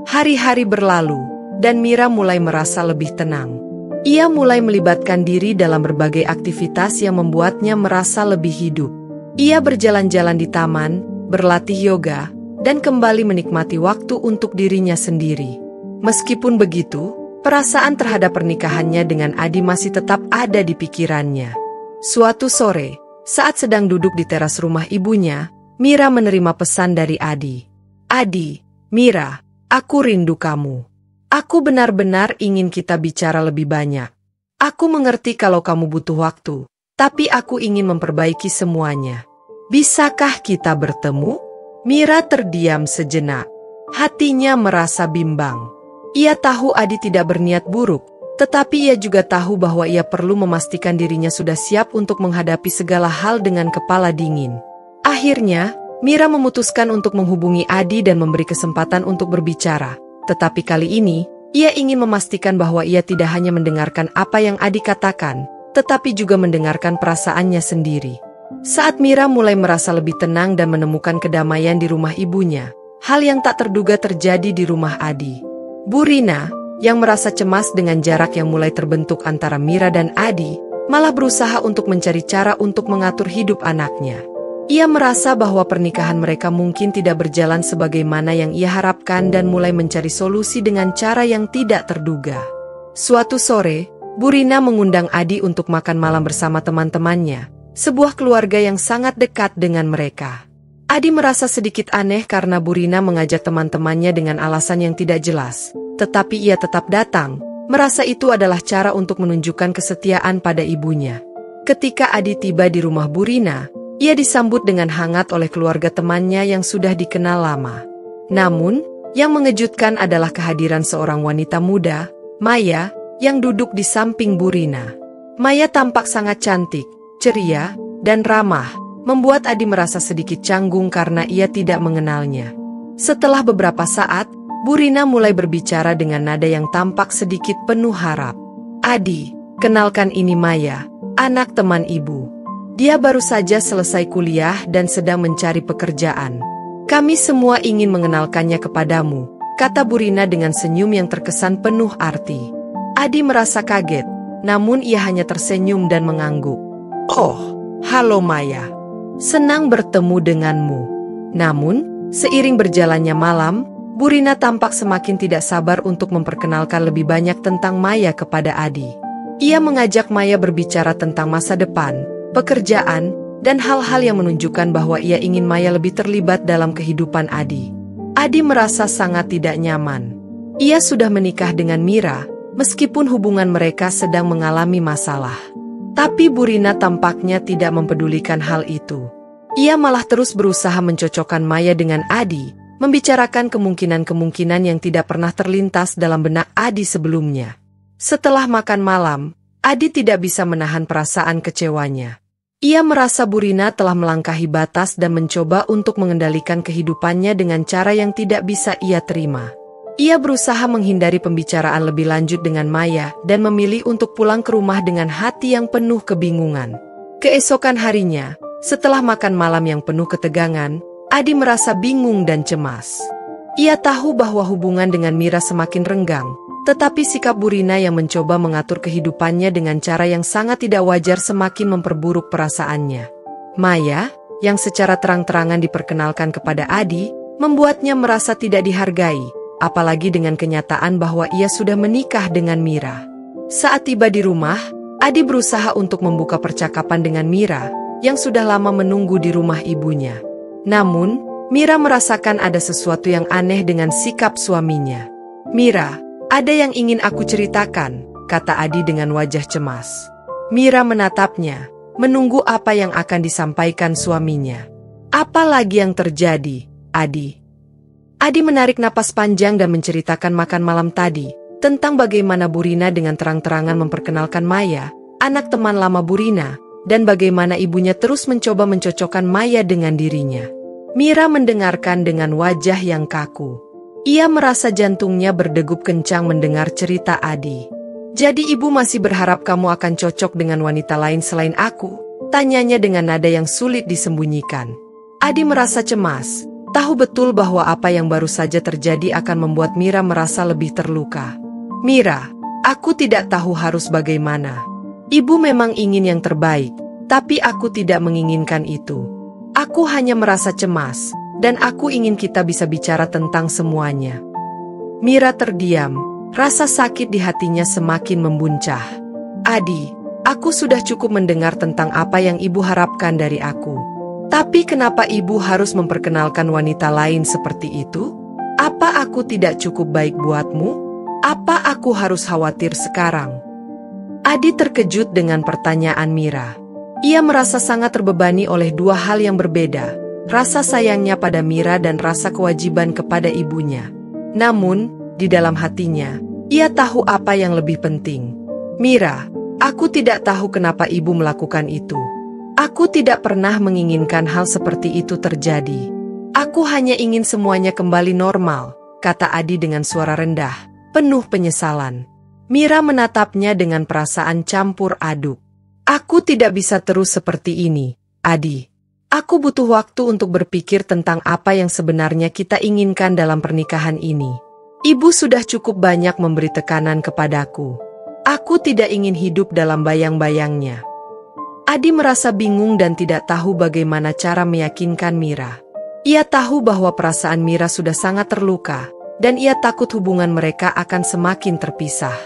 Hari-hari berlalu, dan Mira mulai merasa lebih tenang. Ia mulai melibatkan diri dalam berbagai aktivitas yang membuatnya merasa lebih hidup. Ia berjalan-jalan di taman, berlatih yoga, dan kembali menikmati waktu untuk dirinya sendiri. Meskipun begitu, perasaan terhadap pernikahannya dengan Adi masih tetap ada di pikirannya. Suatu sore, saat sedang duduk di teras rumah ibunya, Mira menerima pesan dari Adi. Adi, Mira, aku rindu kamu. Aku benar-benar ingin kita bicara lebih banyak. Aku mengerti kalau kamu butuh waktu, tapi aku ingin memperbaiki semuanya. Bisakah kita bertemu? Mira terdiam sejenak. Hatinya merasa bimbang. Ia tahu Adi tidak berniat buruk, tetapi ia juga tahu bahwa ia perlu memastikan dirinya sudah siap untuk menghadapi segala hal dengan kepala dingin. Akhirnya, Mira memutuskan untuk menghubungi Adi dan memberi kesempatan untuk berbicara. Tetapi kali ini, ia ingin memastikan bahwa ia tidak hanya mendengarkan apa yang Adi katakan, tetapi juga mendengarkan perasaannya sendiri. Saat Mira mulai merasa lebih tenang dan menemukan kedamaian di rumah ibunya, hal yang tak terduga terjadi di rumah Adi. Burina, yang merasa cemas dengan jarak yang mulai terbentuk antara Mira dan Adi, malah berusaha untuk mencari cara untuk mengatur hidup anaknya. Ia merasa bahwa pernikahan mereka mungkin tidak berjalan sebagaimana yang ia harapkan dan mulai mencari solusi dengan cara yang tidak terduga. Suatu sore, Burina mengundang Adi untuk makan malam bersama teman-temannya, sebuah keluarga yang sangat dekat dengan mereka. Adi merasa sedikit aneh karena Burina mengajak teman-temannya dengan alasan yang tidak jelas, tetapi ia tetap datang, merasa itu adalah cara untuk menunjukkan kesetiaan pada ibunya. Ketika Adi tiba di rumah Burina, ia disambut dengan hangat oleh keluarga temannya yang sudah dikenal lama. Namun, yang mengejutkan adalah kehadiran seorang wanita muda, Maya, yang duduk di samping Burina. Maya tampak sangat cantik, ceria, dan ramah, membuat Adi merasa sedikit canggung karena ia tidak mengenalnya. Setelah beberapa saat, Burina mulai berbicara dengan nada yang tampak sedikit penuh harap. Adi, kenalkan ini Maya, anak teman ibu. Dia baru saja selesai kuliah dan sedang mencari pekerjaan. Kami semua ingin mengenalkannya kepadamu, kata Burina dengan senyum yang terkesan penuh arti. Adi merasa kaget, namun ia hanya tersenyum dan mengangguk. Oh, halo Maya. Senang bertemu denganmu. Namun, seiring berjalannya malam, Burina tampak semakin tidak sabar untuk memperkenalkan lebih banyak tentang Maya kepada Adi. Ia mengajak Maya berbicara tentang masa depan, pekerjaan, dan hal-hal yang menunjukkan bahwa ia ingin Maya lebih terlibat dalam kehidupan Adi. Adi merasa sangat tidak nyaman. Ia sudah menikah dengan Mira, meskipun hubungan mereka sedang mengalami masalah. Tapi Burina tampaknya tidak mempedulikan hal itu. Ia malah terus berusaha mencocokkan Maya dengan Adi, membicarakan kemungkinan-kemungkinan yang tidak pernah terlintas dalam benak Adi sebelumnya. Setelah makan malam, Adi tidak bisa menahan perasaan kecewanya. Ia merasa Burina telah melangkahi batas dan mencoba untuk mengendalikan kehidupannya dengan cara yang tidak bisa ia terima. Ia berusaha menghindari pembicaraan lebih lanjut dengan Maya dan memilih untuk pulang ke rumah dengan hati yang penuh kebingungan. Keesokan harinya, setelah makan malam yang penuh ketegangan, Adi merasa bingung dan cemas. Ia tahu bahwa hubungan dengan Mira semakin renggang, tetapi sikap Burina yang mencoba mengatur kehidupannya dengan cara yang sangat tidak wajar semakin memperburuk perasaannya. Maya, yang secara terang-terangan diperkenalkan kepada Adi, membuatnya merasa tidak dihargai, apalagi dengan kenyataan bahwa ia sudah menikah dengan Mira. Saat tiba di rumah, Adi berusaha untuk membuka percakapan dengan Mira, yang sudah lama menunggu di rumah ibunya. Namun, Mira merasakan ada sesuatu yang aneh dengan sikap suaminya. Mira, ada yang ingin aku ceritakan, kata Adi dengan wajah cemas. Mira menatapnya, menunggu apa yang akan disampaikan suaminya. Apa lagi yang terjadi, Adi? Adi menarik napas panjang dan menceritakan makan malam tadi, tentang bagaimana Burina dengan terang-terangan memperkenalkan Maya, anak teman lama Burina, dan bagaimana ibunya terus mencoba mencocokkan Maya dengan dirinya. Mira mendengarkan dengan wajah yang kaku. Ia merasa jantungnya berdegup kencang mendengar cerita Adi. Jadi ibu masih berharap kamu akan cocok dengan wanita lain selain aku? Tanyanya dengan nada yang sulit disembunyikan. Adi merasa cemas, tahu betul bahwa apa yang baru saja terjadi akan membuat Mira merasa lebih terluka. Mira, aku tidak tahu harus bagaimana. Ibu memang ingin yang terbaik, tapi aku tidak menginginkan itu. Aku hanya merasa cemas, dan aku ingin kita bisa bicara tentang semuanya. Mira terdiam, rasa sakit di hatinya semakin membuncah. Adi, aku sudah cukup mendengar tentang apa yang ibu harapkan dari aku. Tapi kenapa ibu harus memperkenalkan wanita lain seperti itu? Apa aku tidak cukup baik buatmu? Apa aku harus khawatir sekarang? Adi terkejut dengan pertanyaan Mira. Ia merasa sangat terbebani oleh dua hal yang berbeda. Rasa sayangnya pada Mira dan rasa kewajiban kepada ibunya. Namun, di dalam hatinya, ia tahu apa yang lebih penting. Mira, aku tidak tahu kenapa ibu melakukan itu. Aku tidak pernah menginginkan hal seperti itu terjadi. Aku hanya ingin semuanya kembali normal, kata Adi dengan suara rendah, penuh penyesalan. Mira menatapnya dengan perasaan campur aduk. Aku tidak bisa terus seperti ini, Adi. Aku butuh waktu untuk berpikir tentang apa yang sebenarnya kita inginkan dalam pernikahan ini. Ibu sudah cukup banyak memberi tekanan kepadaku. Aku tidak ingin hidup dalam bayang-bayangnya. Adi merasa bingung dan tidak tahu bagaimana cara meyakinkan Mira. Ia tahu bahwa perasaan Mira sudah sangat terluka, dan ia takut hubungan mereka akan semakin terpisah.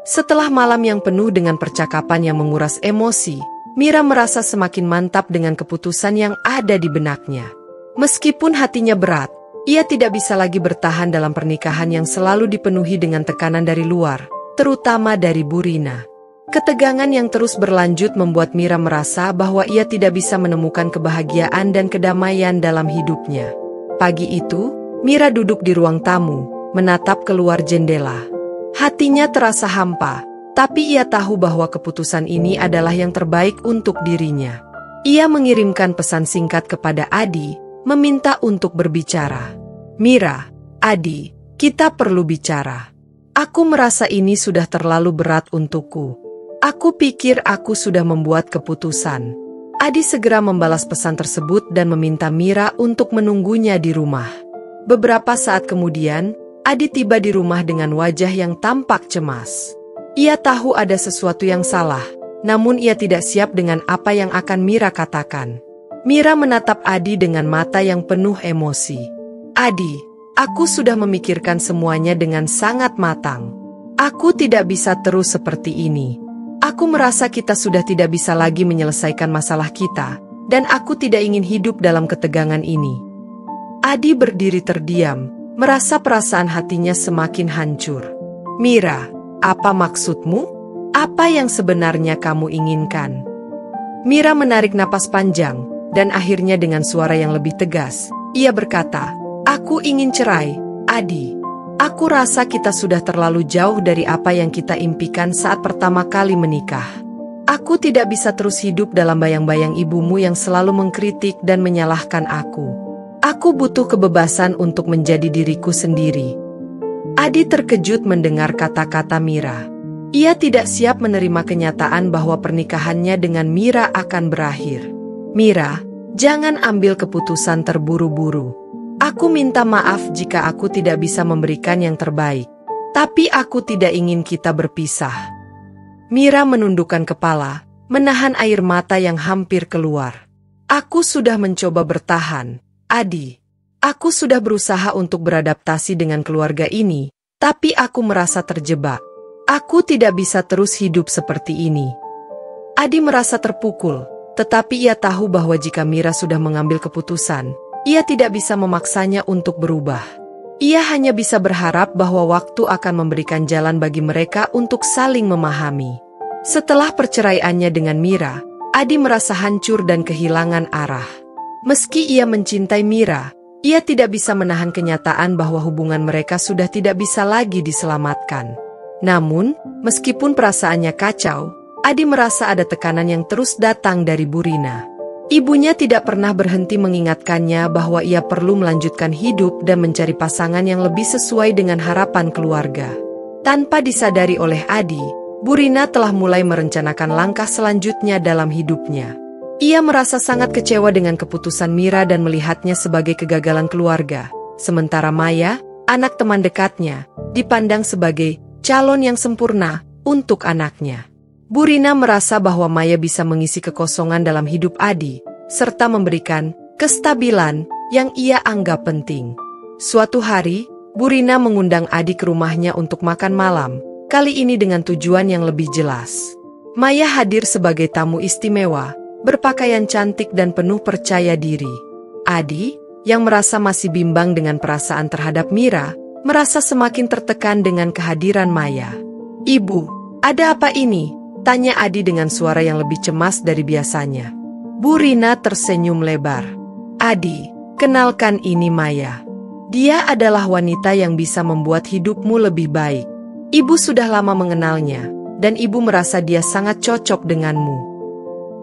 Setelah malam yang penuh dengan percakapan yang menguras emosi, Mira merasa semakin mantap dengan keputusan yang ada di benaknya. Meskipun hatinya berat, ia tidak bisa lagi bertahan dalam pernikahan yang selalu dipenuhi dengan tekanan dari luar, terutama dari Burina. Ketegangan yang terus berlanjut membuat Mira merasa bahwa ia tidak bisa menemukan kebahagiaan dan kedamaian dalam hidupnya. Pagi itu, Mira duduk di ruang tamu, menatap keluar jendela. Hatinya terasa hampa. Tapi ia tahu bahwa keputusan ini adalah yang terbaik untuk dirinya. Ia mengirimkan pesan singkat kepada Adi, meminta untuk berbicara. Mira, Adi, kita perlu bicara. Aku merasa ini sudah terlalu berat untukku. Aku pikir aku sudah membuat keputusan. Adi segera membalas pesan tersebut dan meminta Mira untuk menunggunya di rumah. Beberapa saat kemudian, Adi tiba di rumah dengan wajah yang tampak cemas. Ia tahu ada sesuatu yang salah, namun ia tidak siap dengan apa yang akan Mira katakan. Mira menatap Adi dengan mata yang penuh emosi. Adi, aku sudah memikirkan semuanya dengan sangat matang. Aku tidak bisa terus seperti ini. Aku merasa kita sudah tidak bisa lagi menyelesaikan masalah kita, dan aku tidak ingin hidup dalam ketegangan ini. Adi berdiri terdiam, merasa perasaan hatinya semakin hancur. Mira, apa maksudmu? Apa yang sebenarnya kamu inginkan? Mira menarik napas panjang, dan akhirnya dengan suara yang lebih tegas, ia berkata, aku ingin cerai, Adi. Aku rasa kita sudah terlalu jauh dari apa yang kita impikan saat pertama kali menikah. Aku tidak bisa terus hidup dalam bayang-bayang ibumu yang selalu mengkritik dan menyalahkan aku. Aku butuh kebebasan untuk menjadi diriku sendiri. Adi terkejut mendengar kata-kata Mira. Ia tidak siap menerima kenyataan bahwa pernikahannya dengan Mira akan berakhir. Mira, jangan ambil keputusan terburu-buru. Aku minta maaf jika aku tidak bisa memberikan yang terbaik. Tapi aku tidak ingin kita berpisah. Mira menundukkan kepala, menahan air mata yang hampir keluar. Aku sudah mencoba bertahan, Adi. Aku sudah berusaha untuk beradaptasi dengan keluarga ini, tapi aku merasa terjebak. Aku tidak bisa terus hidup seperti ini. Adi merasa terpukul, tetapi ia tahu bahwa jika Mira sudah mengambil keputusan, ia tidak bisa memaksanya untuk berubah. Ia hanya bisa berharap bahwa waktu akan memberikan jalan bagi mereka untuk saling memahami. Setelah perceraiannya dengan Mira, Adi merasa hancur dan kehilangan arah. Meski ia mencintai Mira, ia tidak bisa menahan kenyataan bahwa hubungan mereka sudah tidak bisa lagi diselamatkan. Namun, meskipun perasaannya kacau, Adi merasa ada tekanan yang terus datang dari Bu Rina. Ibunya tidak pernah berhenti mengingatkannya bahwa ia perlu melanjutkan hidup dan mencari pasangan yang lebih sesuai dengan harapan keluarga. Tanpa disadari oleh Adi, Bu Rina telah mulai merencanakan langkah selanjutnya dalam hidupnya. Ia merasa sangat kecewa dengan keputusan Mira dan melihatnya sebagai kegagalan keluarga, sementara Maya, anak teman dekatnya, dipandang sebagai calon yang sempurna untuk anaknya. Bu Rina merasa bahwa Maya bisa mengisi kekosongan dalam hidup Adi, serta memberikan kestabilan yang ia anggap penting. Suatu hari, Bu Rina mengundang Adi ke rumahnya untuk makan malam, kali ini dengan tujuan yang lebih jelas. Maya hadir sebagai tamu istimewa, berpakaian cantik dan penuh percaya diri. Adi, yang merasa masih bimbang dengan perasaan terhadap Mira, merasa semakin tertekan dengan kehadiran Maya. Ibu, ada apa ini? Tanya Adi dengan suara yang lebih cemas dari biasanya. Bu Rina tersenyum lebar. Adi, kenalkan ini Maya. Dia adalah wanita yang bisa membuat hidupmu lebih baik. Ibu sudah lama mengenalnya, dan ibu merasa dia sangat cocok denganmu.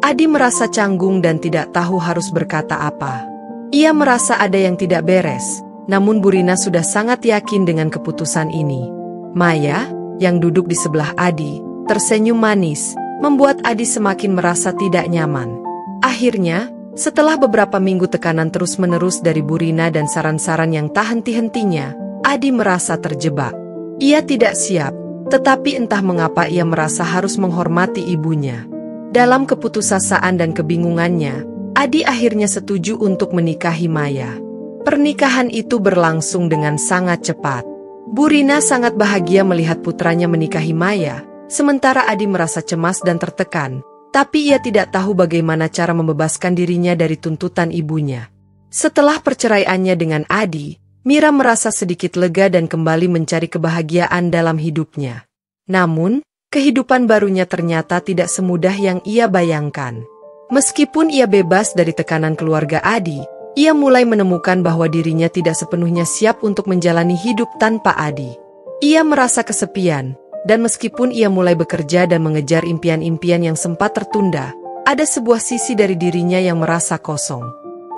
Adi merasa canggung dan tidak tahu harus berkata apa. Ia merasa ada yang tidak beres, namun Bu Rina sudah sangat yakin dengan keputusan ini. Maya, yang duduk di sebelah Adi, tersenyum manis, membuat Adi semakin merasa tidak nyaman. Akhirnya, setelah beberapa minggu tekanan terus-menerus dari Bu Rina dan saran-saran yang tak henti-hentinya, Adi merasa terjebak. Ia tidak siap, tetapi entah mengapa ia merasa harus menghormati ibunya. Dalam keputusasaan dan kebingungannya, Adi akhirnya setuju untuk menikahi Maya. Pernikahan itu berlangsung dengan sangat cepat. Bu Rina sangat bahagia melihat putranya menikahi Maya, sementara Adi merasa cemas dan tertekan, tapi ia tidak tahu bagaimana cara membebaskan dirinya dari tuntutan ibunya. Setelah perceraiannya dengan Adi, Mira merasa sedikit lega dan kembali mencari kebahagiaan dalam hidupnya. Namun, kehidupan barunya ternyata tidak semudah yang ia bayangkan. Meskipun ia bebas dari tekanan keluarga Adi, ia mulai menemukan bahwa dirinya tidak sepenuhnya siap untuk menjalani hidup tanpa Adi. Ia merasa kesepian. Dan meskipun ia mulai bekerja dan mengejar impian-impian yang sempat tertunda, ada sebuah sisi dari dirinya yang merasa kosong.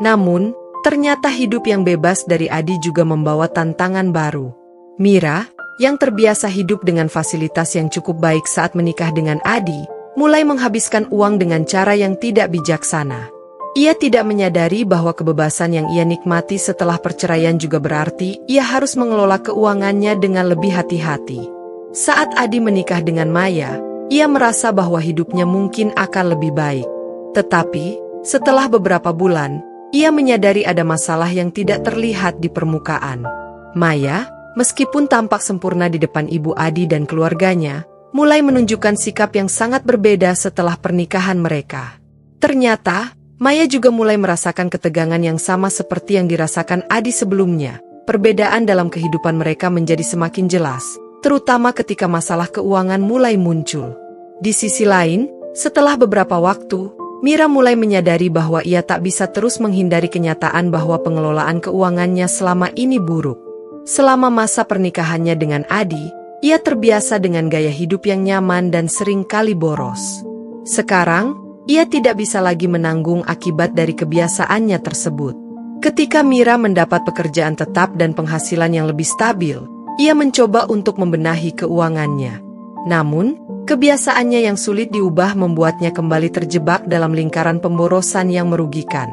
Namun, ternyata hidup yang bebas dari Adi juga membawa tantangan baru. Mira, yang terbiasa hidup dengan fasilitas yang cukup baik saat menikah dengan Adi, mulai menghabiskan uang dengan cara yang tidak bijaksana. Ia tidak menyadari bahwa kebebasan yang ia nikmati setelah perceraian juga berarti ia harus mengelola keuangannya dengan lebih hati-hati. Saat Adi menikah dengan Maya, ia merasa bahwa hidupnya mungkin akan lebih baik. Tetapi, setelah beberapa bulan, ia menyadari ada masalah yang tidak terlihat di permukaan. Maya, meskipun tampak sempurna di depan ibu Adi dan keluarganya, mulai menunjukkan sikap yang sangat berbeda setelah pernikahan mereka. Ternyata, Maya juga mulai merasakan ketegangan yang sama seperti yang dirasakan Adi sebelumnya. Perbedaan dalam kehidupan mereka menjadi semakin jelas, terutama ketika masalah keuangan mulai muncul. Di sisi lain, setelah beberapa waktu, Mira mulai menyadari bahwa ia tak bisa terus menghindari kenyataan bahwa pengelolaan keuangannya selama ini buruk. Selama masa pernikahannya dengan Adi, ia terbiasa dengan gaya hidup yang nyaman dan sering kali boros. Sekarang, ia tidak bisa lagi menanggung akibat dari kebiasaannya tersebut. Ketika Mira mendapat pekerjaan tetap dan penghasilan yang lebih stabil, ia mencoba untuk membenahi keuangannya. Namun, kebiasaannya yang sulit diubah membuatnya kembali terjebak dalam lingkaran pemborosan yang merugikan.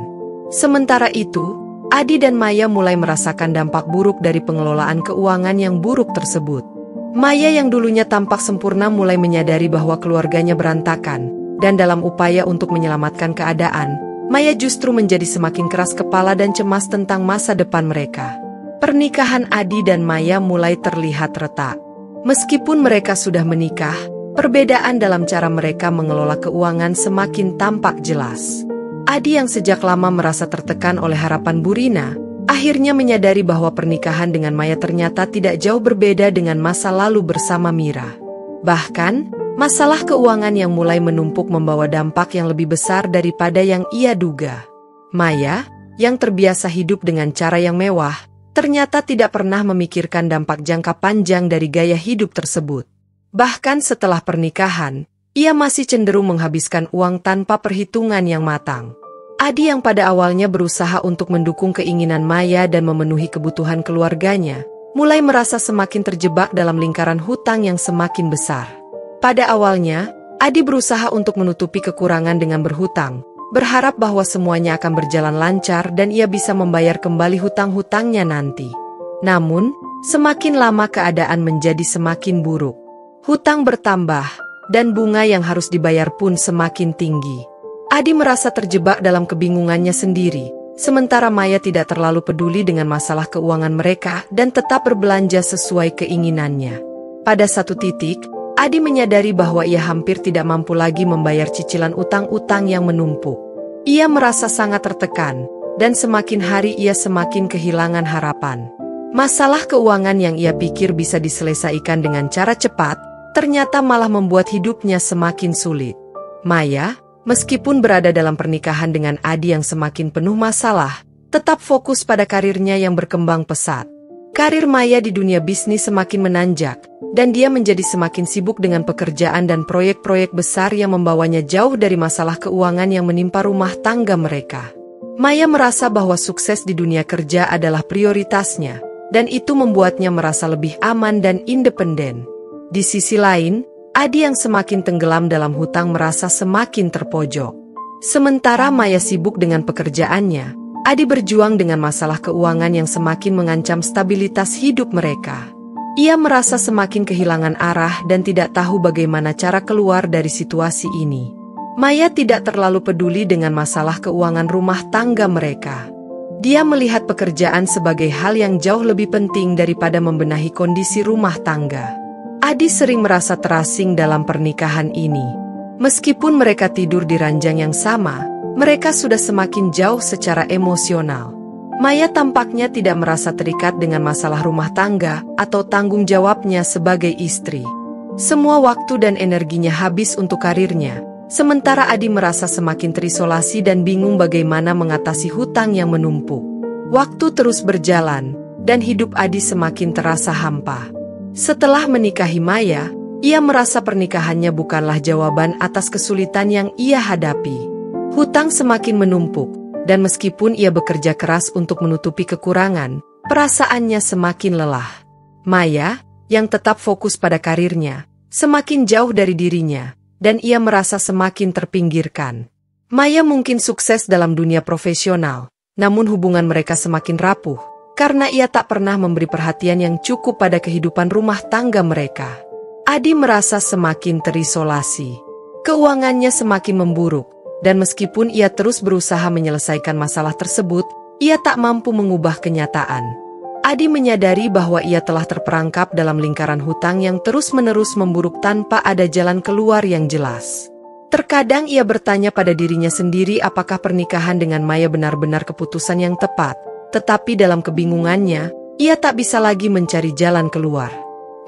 Sementara itu, Adi dan Maya mulai merasakan dampak buruk dari pengelolaan keuangan yang buruk tersebut. Maya yang dulunya tampak sempurna mulai menyadari bahwa keluarganya berantakan. Dan dalam upaya untuk menyelamatkan keadaan, Maya justru menjadi semakin keras kepala dan cemas tentang masa depan mereka. Pernikahan Adi dan Maya mulai terlihat retak. Meskipun mereka sudah menikah, perbedaan dalam cara mereka mengelola keuangan semakin tampak jelas. Adi yang sejak lama merasa tertekan oleh harapan Bu Rina, akhirnya menyadari bahwa pernikahan dengan Maya ternyata tidak jauh berbeda dengan masa lalu bersama Mira. Bahkan, masalah keuangan yang mulai menumpuk membawa dampak yang lebih besar daripada yang ia duga. Maya, yang terbiasa hidup dengan cara yang mewah, ternyata tidak pernah memikirkan dampak jangka panjang dari gaya hidup tersebut. Bahkan setelah pernikahan, ia masih cenderung menghabiskan uang tanpa perhitungan yang matang. Adi yang pada awalnya berusaha untuk mendukung keinginan Maya dan memenuhi kebutuhan keluarganya, mulai merasa semakin terjebak dalam lingkaran hutang yang semakin besar. Pada awalnya, Adi berusaha untuk menutupi kekurangan dengan berhutang, berharap bahwa semuanya akan berjalan lancar dan ia bisa membayar kembali hutang-hutangnya nanti. Namun, semakin lama keadaan menjadi semakin buruk. Hutang bertambah, dan bunga yang harus dibayar pun semakin tinggi. Adi merasa terjebak dalam kebingungannya sendiri, sementara Maya tidak terlalu peduli dengan masalah keuangan mereka dan tetap berbelanja sesuai keinginannya. Pada satu titik, Adi menyadari bahwa ia hampir tidak mampu lagi membayar cicilan utang-utang yang menumpuk. Ia merasa sangat tertekan, dan semakin hari ia semakin kehilangan harapan. Masalah keuangan yang ia pikir bisa diselesaikan dengan cara cepat, ternyata malah membuat hidupnya semakin sulit. Maya, meskipun berada dalam pernikahan dengan Adi yang semakin penuh masalah, tetap fokus pada karirnya yang berkembang pesat. Karir Maya di dunia bisnis semakin menanjak, dan dia menjadi semakin sibuk dengan pekerjaan dan proyek-proyek besar yang membawanya jauh dari masalah keuangan yang menimpa rumah tangga mereka. Maya merasa bahwa sukses di dunia kerja adalah prioritasnya, dan itu membuatnya merasa lebih aman dan independen. Di sisi lain, Adi yang semakin tenggelam dalam hutang merasa semakin terpojok. Sementara Maya sibuk dengan pekerjaannya, Adi berjuang dengan masalah keuangan yang semakin mengancam stabilitas hidup mereka. Ia merasa semakin kehilangan arah dan tidak tahu bagaimana cara keluar dari situasi ini. Maya tidak terlalu peduli dengan masalah keuangan rumah tangga mereka. Dia melihat pekerjaan sebagai hal yang jauh lebih penting daripada membenahi kondisi rumah tangga. Adi sering merasa terasing dalam pernikahan ini. Meskipun mereka tidur di ranjang yang sama, mereka sudah semakin jauh secara emosional. Maya tampaknya tidak merasa terikat dengan masalah rumah tangga atau tanggung jawabnya sebagai istri. Semua waktu dan energinya habis untuk karirnya, sementara Adi merasa semakin terisolasi dan bingung bagaimana mengatasi hutang yang menumpuk. Waktu terus berjalan, dan hidup Adi semakin terasa hampa. Setelah menikahi Maya, ia merasa pernikahannya bukanlah jawaban atas kesulitan yang ia hadapi. Hutang semakin menumpuk, dan meskipun ia bekerja keras untuk menutupi kekurangan, perasaannya semakin lelah. Maya, yang tetap fokus pada karirnya, semakin jauh dari dirinya, dan ia merasa semakin terpinggirkan. Maya mungkin sukses dalam dunia profesional, namun hubungan mereka semakin rapuh, karena ia tak pernah memberi perhatian yang cukup pada kehidupan rumah tangga mereka. Adi merasa semakin terisolasi. Keuangannya semakin memburuk, dan meskipun ia terus berusaha menyelesaikan masalah tersebut, ia tak mampu mengubah kenyataan. Adi menyadari bahwa ia telah terperangkap dalam lingkaran hutang yang terus-menerus memburuk tanpa ada jalan keluar yang jelas. Terkadang ia bertanya pada dirinya sendiri apakah pernikahan dengan Maya benar-benar keputusan yang tepat, tetapi dalam kebingungannya, ia tak bisa lagi mencari jalan keluar.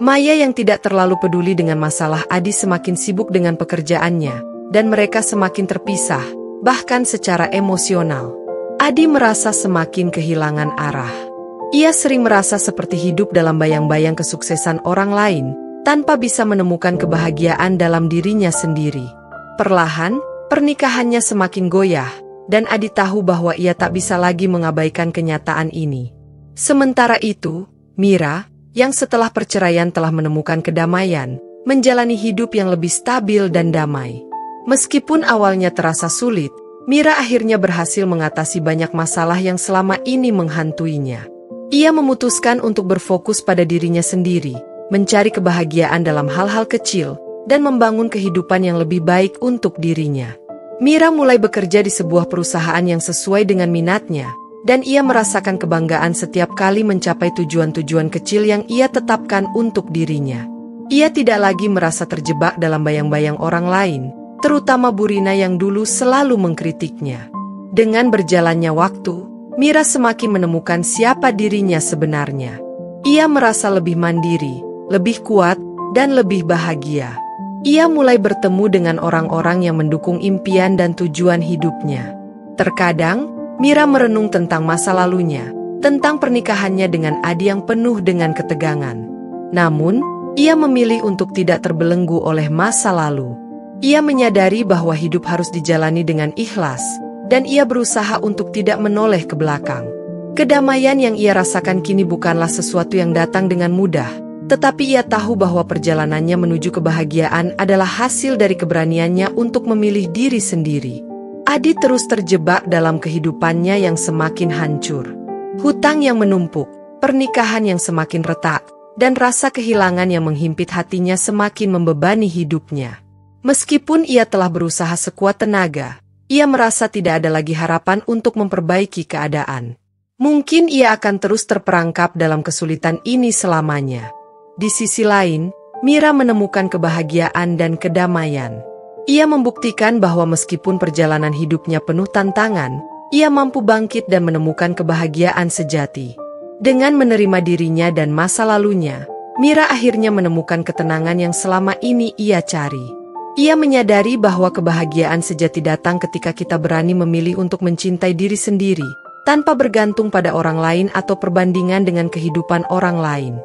Maya yang tidak terlalu peduli dengan masalah Adi semakin sibuk dengan pekerjaannya, dan mereka semakin terpisah, bahkan secara emosional. Adi merasa semakin kehilangan arah. Ia sering merasa seperti hidup dalam bayang-bayang kesuksesan orang lain, tanpa bisa menemukan kebahagiaan dalam dirinya sendiri. Perlahan, pernikahannya semakin goyah, dan Adi tahu bahwa ia tak bisa lagi mengabaikan kenyataan ini. Sementara itu, Mira, yang setelah perceraian telah menemukan kedamaian, menjalani hidup yang lebih stabil dan damai. Meskipun awalnya terasa sulit, Mira akhirnya berhasil mengatasi banyak masalah yang selama ini menghantuinya. Ia memutuskan untuk berfokus pada dirinya sendiri, mencari kebahagiaan dalam hal-hal kecil, dan membangun kehidupan yang lebih baik untuk dirinya. Mira mulai bekerja di sebuah perusahaan yang sesuai dengan minatnya, dan ia merasakan kebanggaan setiap kali mencapai tujuan-tujuan kecil yang ia tetapkan untuk dirinya. Ia tidak lagi merasa terjebak dalam bayang-bayang orang lain, terutama Burina yang dulu selalu mengkritiknya. Dengan berjalannya waktu, Mira semakin menemukan siapa dirinya sebenarnya. Ia merasa lebih mandiri, lebih kuat, dan lebih bahagia. Ia mulai bertemu dengan orang-orang yang mendukung impian dan tujuan hidupnya. Terkadang, Mira merenung tentang masa lalunya, tentang pernikahannya dengan Adi yang penuh dengan ketegangan. Namun, ia memilih untuk tidak terbelenggu oleh masa lalu. Ia menyadari bahwa hidup harus dijalani dengan ikhlas, dan ia berusaha untuk tidak menoleh ke belakang. Kedamaian yang ia rasakan kini bukanlah sesuatu yang datang dengan mudah, tetapi ia tahu bahwa perjalanannya menuju kebahagiaan adalah hasil dari keberaniannya untuk memilih diri sendiri. Adi terus terjebak dalam kehidupannya yang semakin hancur. Hutang yang menumpuk, pernikahan yang semakin retak, dan rasa kehilangan yang menghimpit hatinya semakin membebani hidupnya. Meskipun ia telah berusaha sekuat tenaga, ia merasa tidak ada lagi harapan untuk memperbaiki keadaan. Mungkin ia akan terus terperangkap dalam kesulitan ini selamanya. Di sisi lain, Mira menemukan kebahagiaan dan kedamaian. Ia membuktikan bahwa meskipun perjalanan hidupnya penuh tantangan, ia mampu bangkit dan menemukan kebahagiaan sejati. Dengan menerima dirinya dan masa lalunya, Mira akhirnya menemukan ketenangan yang selama ini ia cari. Ia menyadari bahwa kebahagiaan sejati datang ketika kita berani memilih untuk mencintai diri sendiri, tanpa bergantung pada orang lain atau perbandingan dengan kehidupan orang lain.